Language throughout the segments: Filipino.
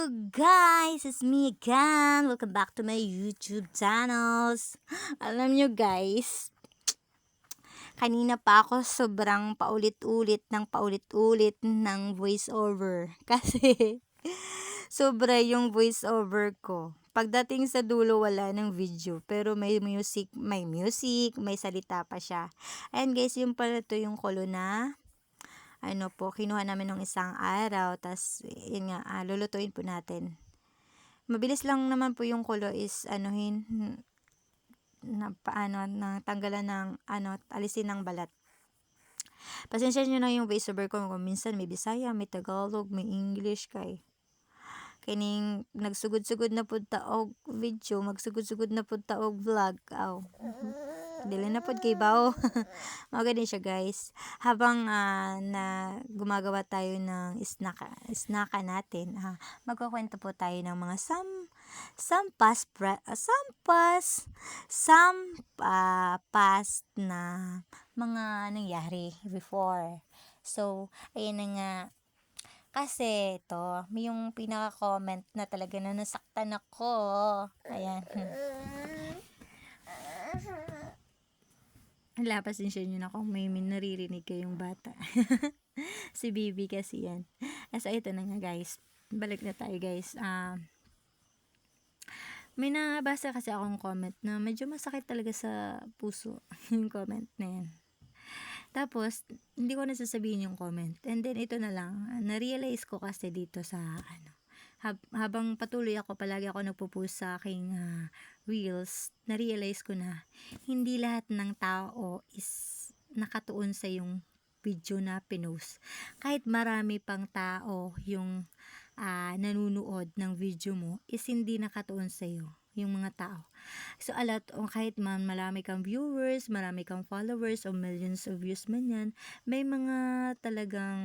Guys, it's me again. Welcome back to my YouTube channels. Alam nyo guys, kanina pa ako sobrang paulit-ulit ng voiceover. Kasi sobra yung voiceover ko. Pagdating sa dulo wala ng video, pero may salita pa siya. Ayan guys, yung pala to yung kulo na kinuha namin nung isang araw, tas yun nga, lulutuin po natin. Mabilis lang naman po yung kulo is tanggalan ng alisin ng balat. Pasensya nyo na yung voiceover ko kung minsan may Bisaya, may Tagalog, may English kining nagsugod-sugod na pud ta og video, magsugod-sugod na pud ta og vlog. Dili na pud kay bao. Mga ganun siya guys. Habang na gumagawa tayo ng snacka natin, magkukwento po tayo ng mga past na mga nangyari before. So, ayun na nga. Kasi ito, may yung pinaka-comment na talaga na nasaktan ako. Ayan. Wala, pasensya nyo na kung may naririnig kayong bata. Si Bibi kasi yan. So, ito na nga guys. Balik na tayo guys. May nabasa kasi akong comment na medyo masakit talaga sa puso. Yung comment na yan. Tapos, hindi ko nasasabihin yung comment. And then, ito na lang. Na-realize ko kasi dito sa, habang patuloy ako, palagi ako nagpo-post sa aking reels, na-realize ko na, hindi lahat ng tao is nakatuon sa yung video na pinost. Kahit marami pang tao yung nanunood ng video mo, is hindi nakatuon sa iyo yung mga tao. So, kahit man marami kang viewers, marami kang followers, o millions of views man yan, may mga talagang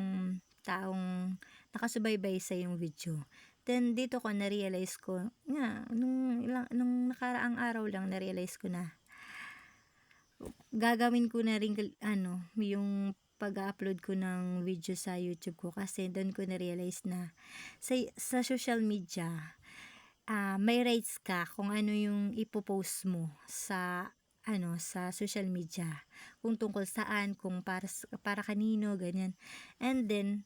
taong nakasubaybay sa yung video. Then, dito ko na-realize ko, nung nakaraang araw lang, na-realize ko na, gagawin ko na rin, yung pag-upload ko ng video sa YouTube ko, kasi doon ko na-realize na, sa social media, may rights ka kung ano yung ipopost mo sa sa social media, kung tungkol saan, kung para kanino, ganyan. And then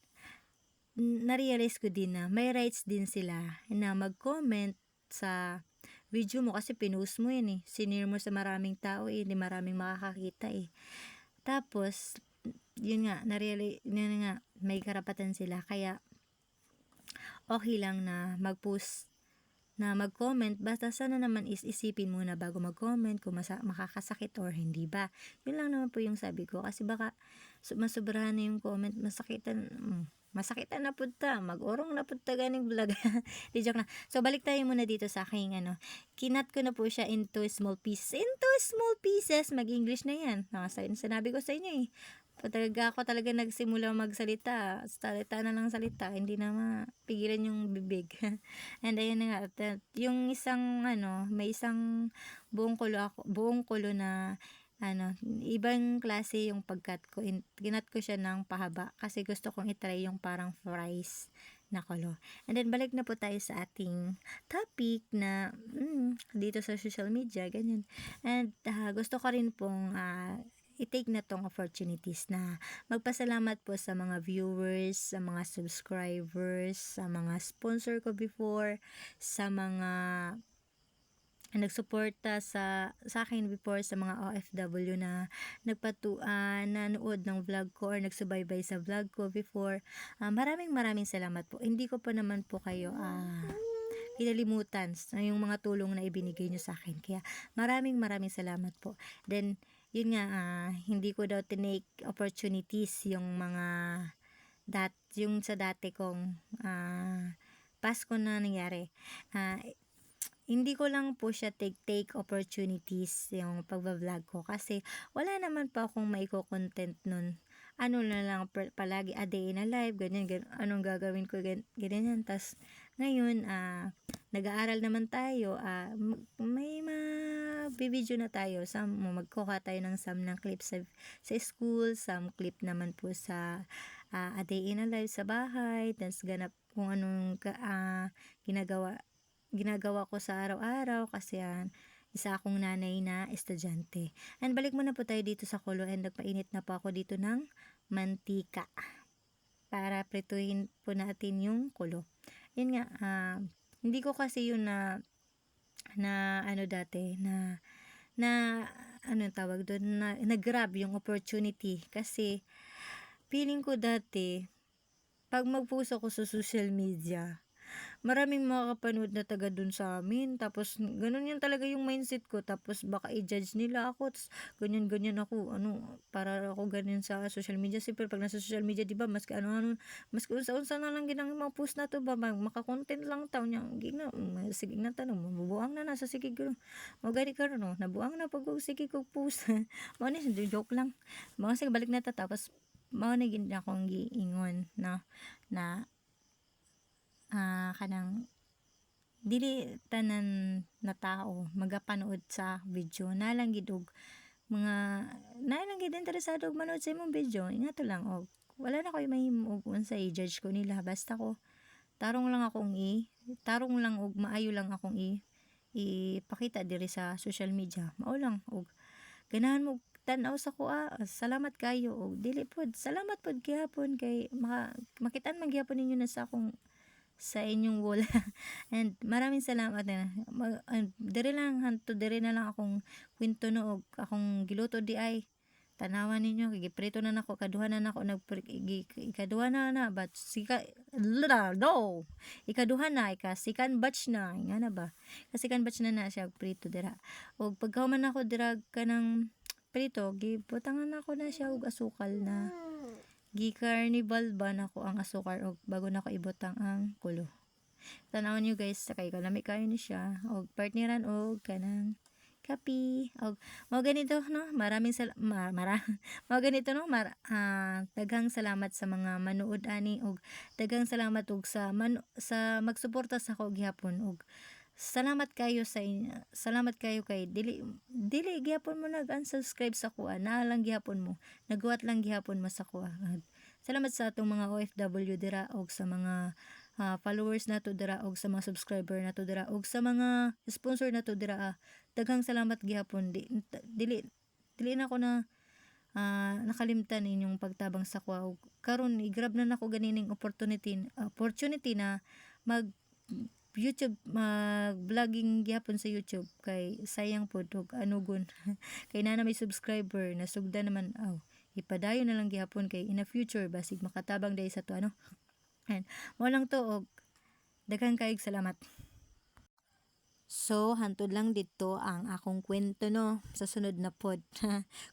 na-realize ko din na may rights din sila na mag-comment sa video mo, kasi pinost mo yan sinare mo sa maraming tao hindi maraming makakakita Tapos yun nga, may karapatan sila, kaya okay lang na mag-post, na mag-comment, basta sana naman isipin muna bago mag-comment kung makakasakit or hindi ba. Yun lang naman po yung sabi ko, kasi baka masobrahan na yung comment, masakitan na punta, mag-orong na punta ganing vlog. Di joke na. So, balik tayo muna dito sa aking kinat ko na po siya into small pieces. Mag-English na yan. Sinabi ko sa inyo ako talaga nagsimula magsalita. Salita na lang salita. Hindi na mapigilan yung bibig. And ayun na nga. Yung isang, may isang buong kulo na, ibang klase yung pagkat ko. Ginat ko siya ng pahaba. Kasi gusto kong itry yung parang fries na kulo. And then, balik na po tayo sa ating topic na, dito sa social media, ganyan. And, gusto ko rin pong, i-take na tong opportunities na magpasalamat po sa mga viewers, sa mga subscribers, sa mga sponsor ko before, sa mga nagsuporta sa akin before, sa mga OFW na nanood ng vlog ko or nagsubaybay sa vlog ko before. Maraming salamat po. Hindi ko pa naman po kayo kinalimutan yung mga tulong na ibinigay nyo sa akin. Kaya maraming salamat po. Then, yun nga, hindi ko daw tinake opportunities yung mga yung sa dati kong Pasko na nangyari. Hindi ko lang po siya take opportunities yung pagbablog ko, kasi wala naman pa akong maiko-content nun. Na lang palagi a day in a life, ganyan, anong gagawin ko, ganyan. Tas ngayon, nag-aaral naman tayo, may bibidyo na tayo, magkuha tayo ng some ng clip sa school, some clip naman po sa a day in a life sa bahay, tas ganap kung anong ginagawa ginagawa ko sa araw-araw kasi isa akong nanay na estudyante. And balik muna po tayo dito sa kulo and nagpainit na po ako dito ng mantika para prituhin po natin yung kulo. Yun nga, hindi ko kasi yun na ano dati na ano tawag doon na grab yung opportunity kasi feeling ko dati pag mag-post ako sa social media maraming makakapanood na taga dun sa amin tapos ganun yun talaga yung mindset ko tapos baka i-judge nila ako tapos ganyan ako para ako ganyan sa social media siyempre pag nasa social media di ba mas mas unsa na lang ginang mga post na to ba maka-content lang taw nya gina sige na tanong mabubuang na nasa sige ko mo gani karon no nabuang na pag sige ko post mo ni joke lang mo sige balik na ta tapos mao na gid akong giingon no na kanang dili tanan na tao magapanood sa video nalang gid og mga nalang gid interesado og manood sa imong video ingato lang og wala na koy mahimo og unsay i-judge ko nila basta ko tarong lang og maayo lang akong ipakita diri sa social media mao lang og ganahan mo tan-aw sa kuha salamat kayo og dili pod salamat pod gihapon kay makitaan man gihapon ninyo na sa inyong wall and maraming salamat na dire na lang akong kwento no og akong giluto di ay tanawan ninyo giprito na nako kaduha na nako ikaduha na but no ikaduha na second batch na nga na ba kasi second batch na siya prito dira og pagkahuman nako dira kanang prito gibutangan nako na siya og asukal na gi-carnival ba nako ang asukar og bago nako ibutang ang kulo. Tanawon niyo guys, sakay kalami kayo ni siya og partneran og kanang kape og mao ganito no. Maraming mao ganito no. Daghang salamat sa mga manood ani og daghang salamat og sa magsuporta sa ako gihapon og salamat kayo salamat kayo kay dili gihapon mo nag-unsubscribe sa kuha na lang gihapon mo naghuwat lang gihapon mo sa kuha salamat sa atong mga OFW dira og sa mga followers nato dira og sa mga subscriber nato dira og sa mga sponsor nato dira daghang salamat gihapon dili na ako na nakalimtan inyong pagtabang sa kuha og karon i-grab na nako ganining opportunity na mag YouTube mag-vlogging gyapon sa YouTube kay sayang pod og anugon kay na may subscriber nasugdan naman ipadayon na lang gyapon kay in the future basig makatabang dai sa to and mo lang to og daghang kaayog salamat. So, hantod lang dito ang akong kwento no sa sunod na pod.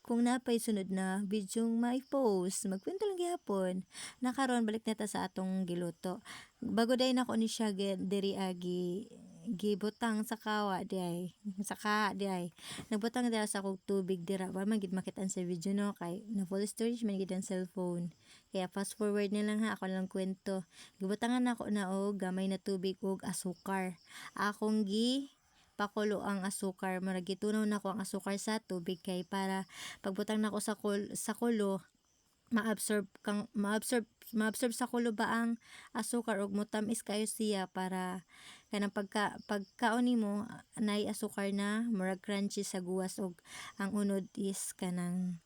Kung napay sunod na video may post, magkwento lang gihapon. Nakaron balik na ta sa atong giluto. Bago day nako ni siya diri gibutang sa kawa di ay nagbutang dira sa kog tubig dira para man gid makitaan sa video no kay na full storage man gid ang cellphone kaya fast forward na lang ako lang kwento gibutangan nako na og gamay na tubig ug asukar akong pakulo ang asukar murag gitunaw nako ang asukar sa tubig kay para pagbutang nako sa kulo maabsorb sa kulo ba ang asukar ug motamis kayo siya para kanang pagkaon nimo nay asukar na murag crunchy sa guwas ug ang unod is kanang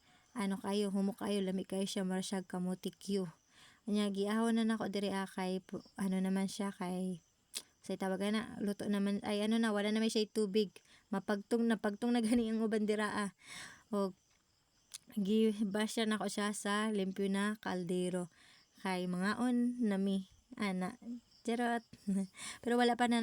kayo humok kayo lami kayo siya murag siya kamote Q nya giahon na nako diri kay naman siya kay say tawagan na luto naman ay wala na may siya tubig mapagtong na gani ang uban dira og gibasya nako siya sa limpyo na kaldero kay mangaon nami charot pero wala pa na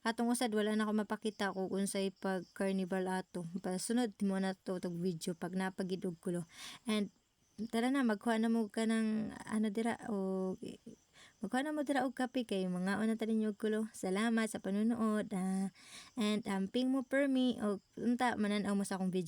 katong usad wala na ako mapakita kung unsay pag carnival ato pasunod mo na to video pag napagidog kulo and tara na magkuha na mo ka ng dira o magkuha na mo dira og kape kay mga una ta ninyo kulo salamat sa panunood and amping mo per me og unta manan-aw mo sa akong video.